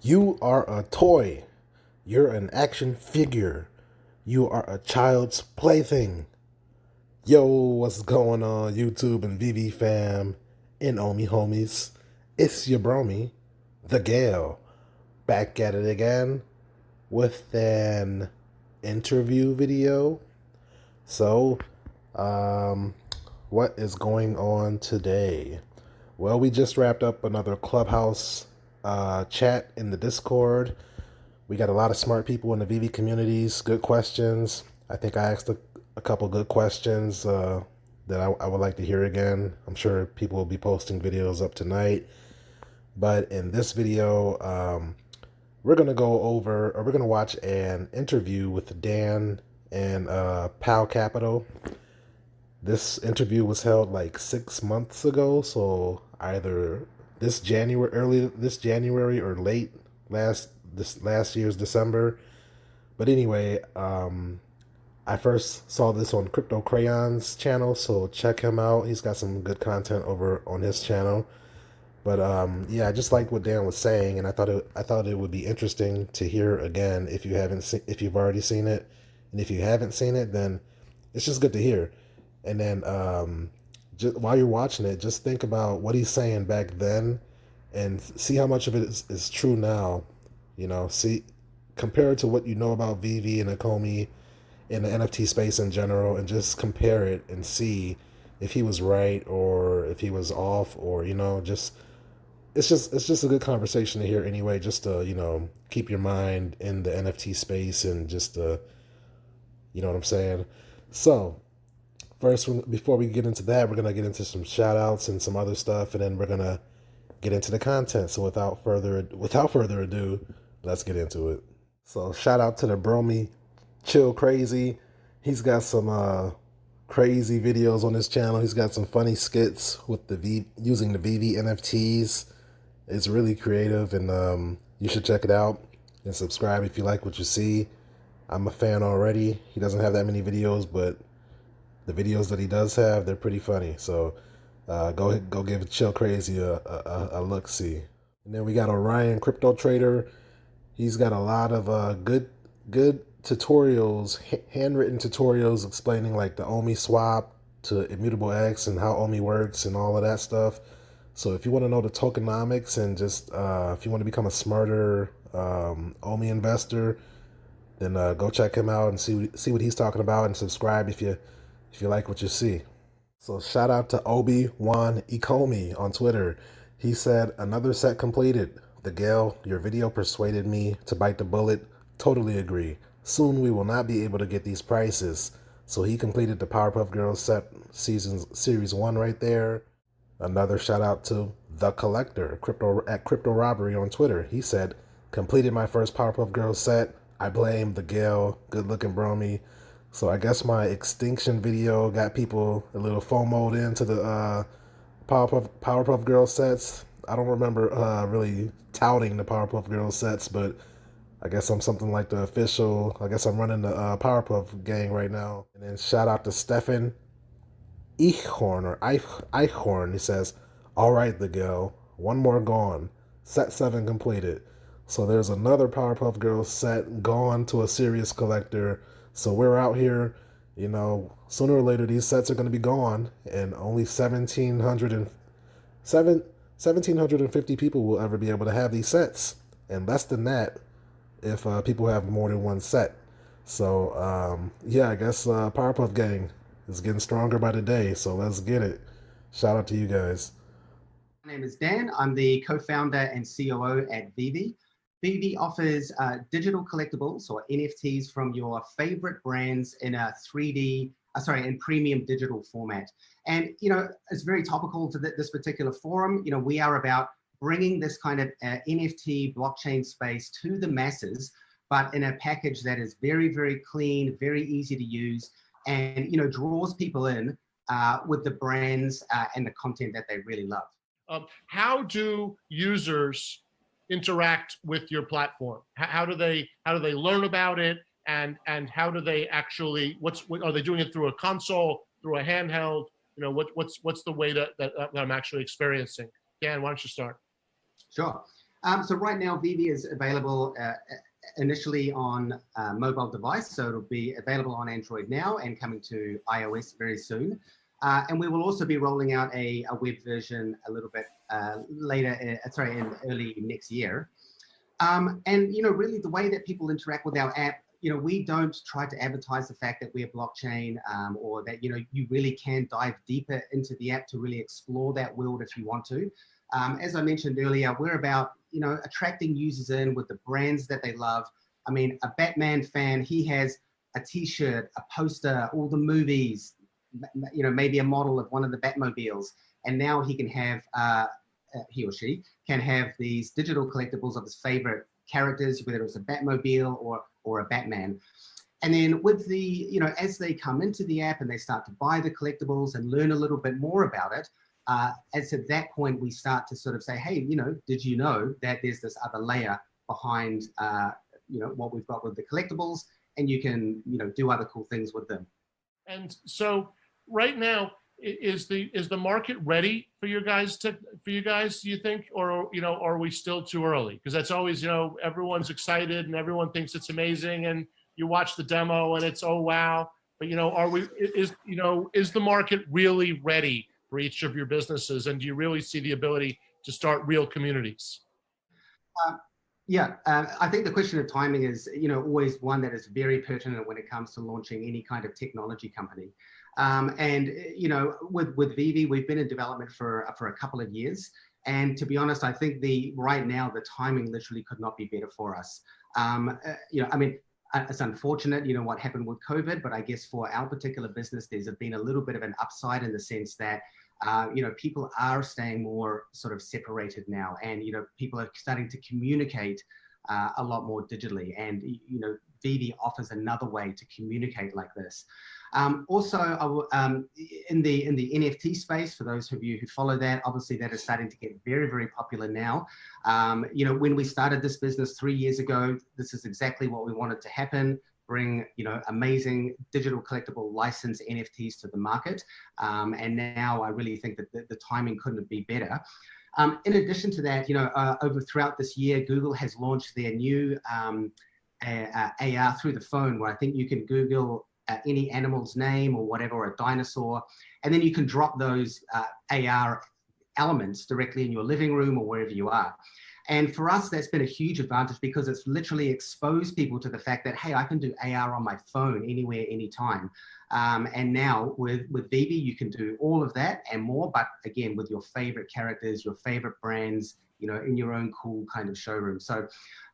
You are a toy. You're an action figure. You are a child's plaything. Yo, what's going on, YouTube and Veve fam and Omi homies? It's your bromy, the Gale, back at it again with an interview video. So, um, what is going on today? Well, we just wrapped up another Clubhouse chat in the Discord. We got a lot of smart people in the VV communities, good questions. I think I asked a couple good questions that I would like to hear again. I'm sure people will be posting videos up tonight. But in this video, we're going to go over, or we're going to watch an interview with Dan and Pal Capital. This interview was held like 6 months ago, so either early this January, or this last year's December. But anyway, I first saw this on Crypto Crayon's channel, so check him out. He's got some good content over on his channel. But yeah, I just liked what Dan was saying, and I thought it would be interesting to hear again if you've already seen it, and if you haven't seen it, then it's just good to hear. And then just while you're watching it, just think about what he's saying back then, and see how much of it is true now. See, compare it to what you know about Veve and Ecomi in the NFT space in general, and just compare it and see if he was right or if he was off, or just it's just a good conversation to hear anyway, just to keep your mind in the NFT space, and just you know what I'm saying. So first, before we get into that, we're gonna get into some shout outs and some other stuff, and then we're gonna get into the content. So without further ado, let's get into it. So shout out to the Bromy Chill Crazy. He's got some crazy videos on his channel. He's got some funny skits with using the VV NFTs. It's really creative, and you should check it out and subscribe if you like what you see. I'm a fan already. He doesn't have that many videos, but the videos that he does have, they're pretty funny. So go give Chill Crazy a look see. And then we got Orion Crypto Trader. He's got a lot of good tutorials, handwritten tutorials explaining like the Omi swap to Immutable X and how Omi works and all of that stuff. So if you want to know the tokenomics, and just if you want to become a smarter Omi investor, then go check him out and see what he's talking about, and subscribe if you like what you see. So shout out to Obi-Wan Ecomi on Twitter. He said, "Another set completed. The Gale, your video persuaded me to bite the bullet. Totally agree. Soon we will not be able to get these prices." So he completed the Powerpuff Girls set series 1 right there. Another shout out to The Collector, Crypto Robbery on Twitter. He said, "Completed my first Powerpuff Girls set. I blame the Gale. Good looking bromy." So I guess my extinction video got people a little FOMO'd into the Powerpuff Girls sets. I don't remember really touting the Powerpuff Girls sets, but I guess I'm something like the official. I guess I'm running the Powerpuff gang right now. And then shout out to Stefan Eichhorn. He says, "All right, the girl. One more gone. Set 7 completed." So there's another Powerpuff Girls set gone to a serious collector. So we're out here, sooner or later these sets are going to be gone, and only 1,750 people will ever be able to have these sets, and less than that if people have more than one set. So yeah, I guess Powerpuff Gang is getting stronger by the day, so let's get it. Shout out to you guys. My name is Dan. I'm the co-founder and COO at Veve. Veve offers digital collectibles or NFTs from your favorite brands in a in premium digital format. And, it's very topical to this particular forum. We are about bringing this kind of NFT blockchain space to the masses, but in a package that is very, very clean, very easy to use, and, draws people in with the brands and the content that they really love. How do users interact with your platform? How do they learn about it, and how do they actually, what are they doing it through a console, through a handheld? What's the way that I'm actually experiencing? Dan, why don't you start? Sure. So right now, Veve is available initially on mobile device. So it'll be available on Android now and coming to iOS very soon. And we will also be rolling out a web version a little bit later, in early next year. And, really the way that people interact with our app, we don't try to advertise the fact that we're blockchain or that, you really can dive deeper into the app to really explore that world if you want to. As I mentioned earlier, we're about, attracting users in with the brands that they love. I mean, a Batman fan, he has a t-shirt, a poster, all the movies, maybe a model of one of the Batmobiles. And now he can have, he or she can have these digital collectibles of his favorite characters, whether it's a Batmobile or a Batman. And then with the, as they come into the app and they start to buy the collectibles and learn a little bit more about it, as at that point, we start to sort of say, hey, did you know that there's this other layer behind, what we've got with the collectibles, and you can, do other cool things with them. And so right now, is the market ready for you guys, do you think, or, are we still too early? Because that's always, everyone's excited and everyone thinks it's amazing, and you watch the demo and it's, oh, wow. But, is the market really ready for each of your businesses? And do you really see the ability to start real communities? Yeah, I think the question of timing is, always one that is very pertinent when it comes to launching any kind of technology company. And, with Veve, we've been in development for a couple of years. And to be honest, I think right now, the timing literally could not be better for us. It's unfortunate, what happened with COVID, but I guess for our particular business, there's been a little bit of an upside in the sense that, people are staying more sort of separated now, and, people are starting to communicate a lot more digitally. And, Veve offers another way to communicate like this. Also, in the NFT space, for those of you who follow that, obviously that is starting to get very, very popular now. When we started this business 3 years ago, this is exactly what we wanted to happen. Bring, amazing digital collectible licensed NFTs to the market. And now I really think that the timing couldn't be better. In addition to that, throughout this year, Google has launched their new AR through the phone, where I think you can Google any animal's name or whatever, or a dinosaur, and then you can drop those AR elements directly in your living room or wherever you are. And for us, that's been a huge advantage because it's literally exposed people to the fact that, hey, I can do AR on my phone anywhere, anytime. And now with Veve, you can do all of that and more, but again, with your favorite characters, your favorite brands, in your own cool kind of showroom. So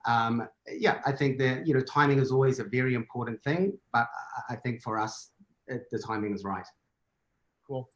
yeah, I think that, timing is always a very important thing, but I think for us, the timing is right. Cool.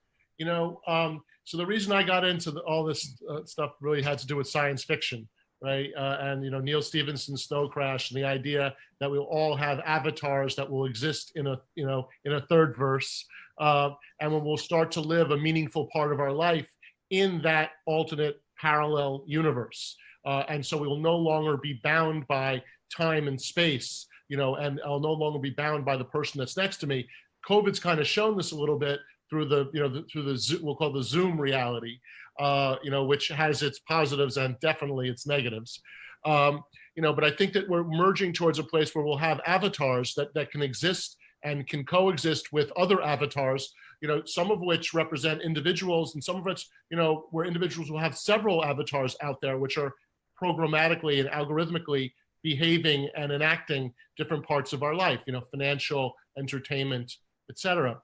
So the reason I got into all this stuff really had to do with science fiction, right? And Neil Stephenson's Snow Crash, and the idea that we'll all have avatars that will exist in a third verse, and when we'll start to live a meaningful part of our life in that alternate parallel universe. And so we will no longer be bound by time and space, and I'll no longer be bound by the person that's next to me. COVID's kind of shown this a little bit through we'll call the Zoom reality, which has its positives and definitely its negatives. But I think that we're merging towards a place where we'll have avatars that can exist and can coexist with other avatars, some of which represent individuals, and some of which, where individuals will have several avatars out there, which are programmatically and algorithmically behaving and enacting different parts of our life, financial, entertainment, etc.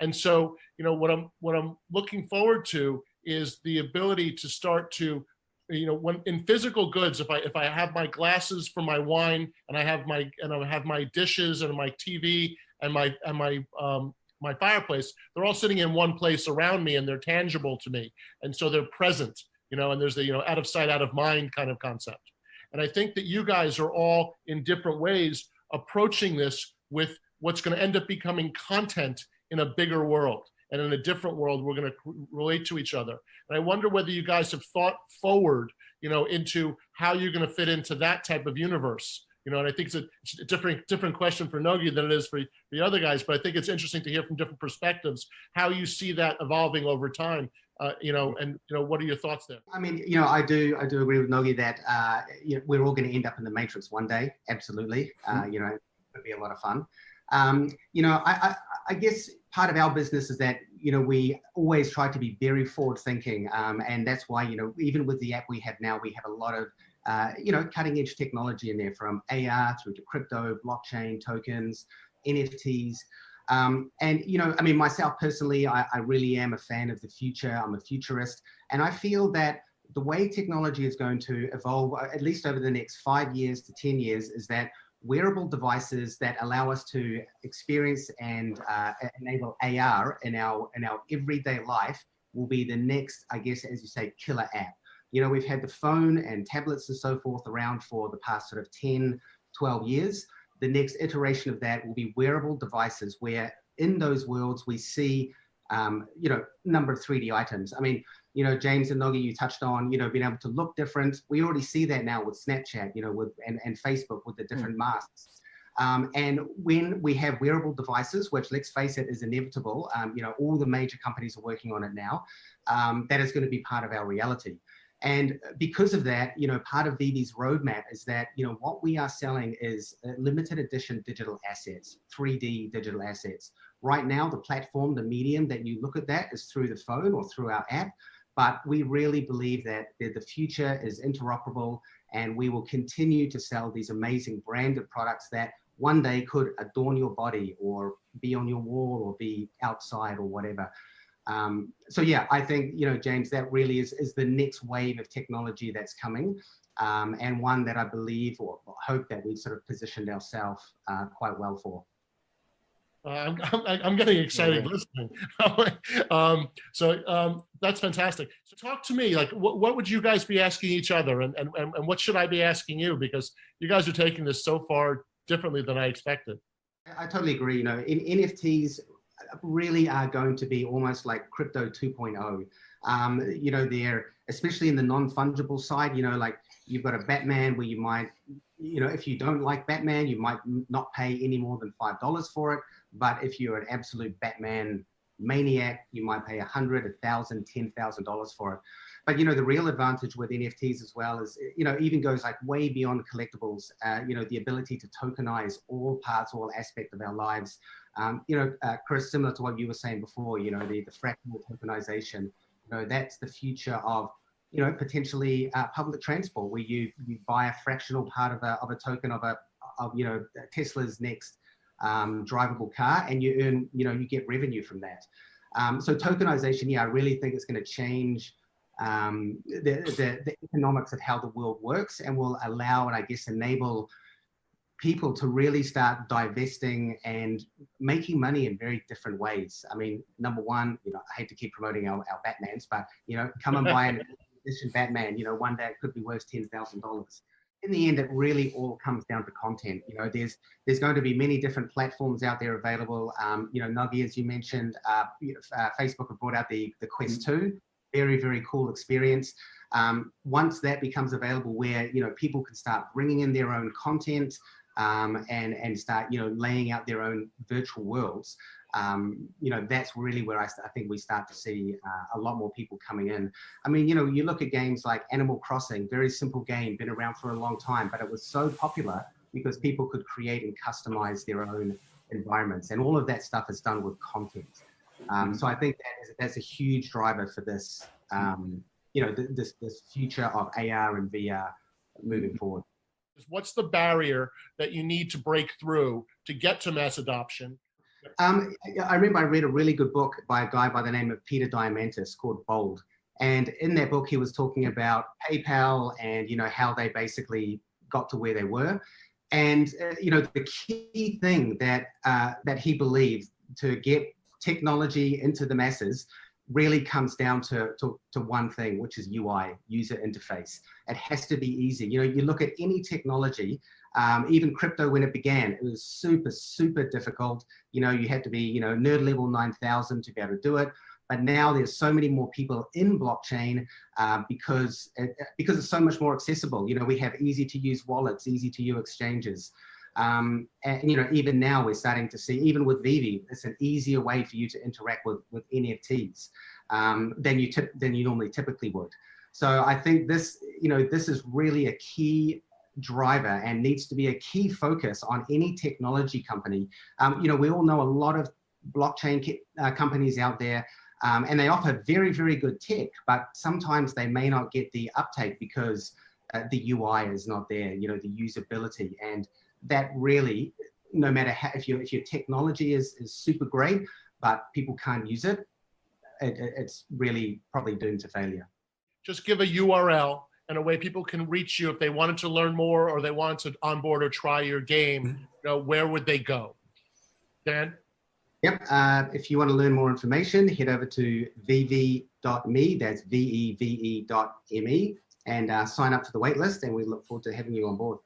And so, what I'm looking forward to is the ability to start to, when in physical goods, if I have my glasses for my wine, and I have my dishes and my TV and my fireplace, they're all sitting in one place around me, and they're tangible to me, and so they're present, and there's the out of sight, out of mind kind of concept. And I think that you guys are all in different ways approaching this with what's going to end up becoming content in a bigger world, and in a different world we're going to relate to each other. And I wonder whether you guys have thought forward, into how you're going to fit into that type of universe. And I think it's a different question for Nogi than it is for the other guys, but I think it's interesting to hear from different perspectives how you see that evolving over time, What are your thoughts there? I mean, I do agree with Nogi that we're all going to end up in the matrix one day. Absolutely. It would be a lot of fun. I guess part of our business is that we always try to be very forward thinking, and that's why even with the app we have now, we have a lot of cutting edge technology in there, from AR through to crypto, blockchain, tokens, NFTs. I mean, myself personally, I really am a fan of the future. I'm a futurist. And I feel that the way technology is going to evolve, at least over the next 5 years to 10 years, is that wearable devices that allow us to experience and enable AR in our everyday life will be the next, I guess, as you say, killer app. We've had the phone and tablets and so forth around for the past sort of 10, 12 years. The next iteration of that will be wearable devices where in those worlds we see, number of 3D items. I mean, James and Nogi, you touched on, being able to look different. We already see that now with Snapchat, and Facebook with the different masks. And when we have wearable devices, which let's face it is inevitable, all the major companies are working on it now, that is going to be part of our reality. And because of that, part of Veve's roadmap is that, what we are selling is limited edition digital assets, 3D digital assets. Right now, the platform, the medium that you look at that is through the phone or through our app. But we really believe that the future is interoperable, and we will continue to sell these amazing branded products that one day could adorn your body or be on your wall or be outside or whatever. So yeah, I think, James, that really is the next wave of technology that's coming, and one that I believe or hope that we've sort of positioned ourselves quite well for. I'm getting excited listening. That's fantastic. So talk to me, like, what would you guys be asking each other, and what should I be asking you? Because you guys are taking this so far differently than I expected. I totally agree. NFTs really are going to be almost like crypto 2.0. They're, especially in the non-fungible side, like you've got a Batman where you might, if you don't like Batman, you might not pay any more than $5 for it. But if you're an absolute Batman maniac, you might pay $100, $1,000, $10,000 for it. But, the real advantage with NFTs as well is, even goes like way beyond collectibles, the ability to tokenize all parts, all aspects of our lives. Chris, similar to what you were saying before, the fractional tokenization, that's the future of, potentially public transport, where you buy a fractional part of a token of Tesla's next drivable car, and you earn, you get revenue from that. So tokenization, I really think it's going to change the economics of how the world works, and will allow and I guess enable people to really start divesting and making money in very different ways. I mean, number one, I hate to keep promoting our Batmans, but come and buy an edition Batman, one day it could be worth $10,000. In the end, it really all comes down to content. There's going to be many different platforms out there available. Nogi, as you mentioned, Facebook have brought out the Quest 2, very, very cool experience. Once that becomes available, where people can start bringing in their own content, and start laying out their own virtual worlds, that's really where I think we start to see a lot more people coming in. I mean, you look at games like Animal Crossing, very simple game, been around for a long time, but it was so popular because people could create and customize their own environments, and all of that stuff is done with content. So I think that's a huge driver for this, this future of AR and VR moving forward. What's the barrier that you need to break through to get to mass adoption? I remember I read a really good book by a guy by the name of Peter Diamandis called Bold. And in that book, he was talking about PayPal and, how they basically got to where they were. And, the key thing that he believed to get technology into the masses really comes down to one thing, which is UI, user interface. It has to be easy. You look at any technology, even crypto when it began, it was super, super difficult. You had to be, nerd level 9,000 to be able to do it. But now there's so many more people in blockchain because it's so much more accessible. We have easy to use wallets, easy to use exchanges. And even now we're starting to see, even with Veve, it's an easier way for you to interact with NFTs. than you normally typically would. So I think this, this is really a key driver and needs to be a key focus on any technology company. We all know a lot of blockchain companies out there, and they offer very, very good tech, but sometimes they may not get the uptake because the UI is not there, the usability. And that really, no matter how, if your technology is super great, but people can't use it, it's really probably doomed to failure. Just give a URL and a way people can reach you if they wanted to learn more or they wanted to onboard or try your game. Where would they go? Dan? Yep. If you want to learn more information, head over to veve.me. That's veve.me, and sign up for the waitlist. And we look forward to having you on board.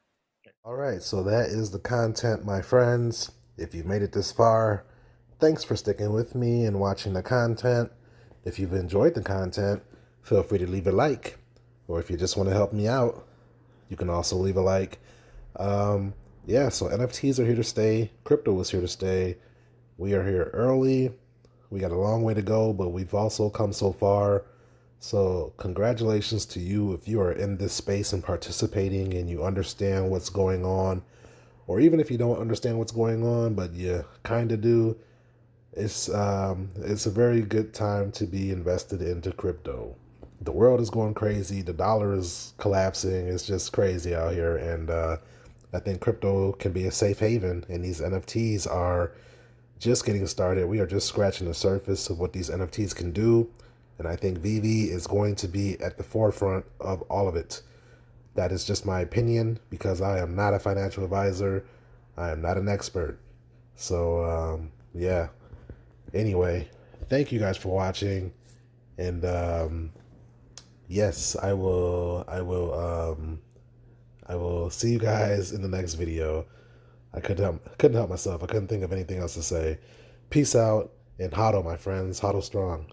All right, so that is the content, my friends. If you've made it this far, thanks for sticking with me and watching the content. If you've enjoyed the content, feel free to leave a like. Or if you just want to help me out, you can also leave a like. Yeah, so NFTs are here to stay. Crypto is here to stay. We are here early. We got a long way to go, but we've also come so far. So congratulations to you if you are in this space and participating and you understand what's going on. Or even if you don't understand what's going on, but you kind of do, it's a very good time to be invested into crypto. The world is going crazy. The dollar is collapsing. It's just crazy out here. And I think crypto can be a safe haven. And these NFTs are just getting started. We are just scratching the surface of what these NFTs can do. And I think Veve is going to be at the forefront of all of it. That is just my opinion because I am not a financial advisor. I am not an expert. So, yeah. Anyway, thank you guys for watching. And, yes, I will see you guys in the next video. I couldn't help myself. I couldn't think of anything else to say. Peace out and hodl, my friends. Hodl strong.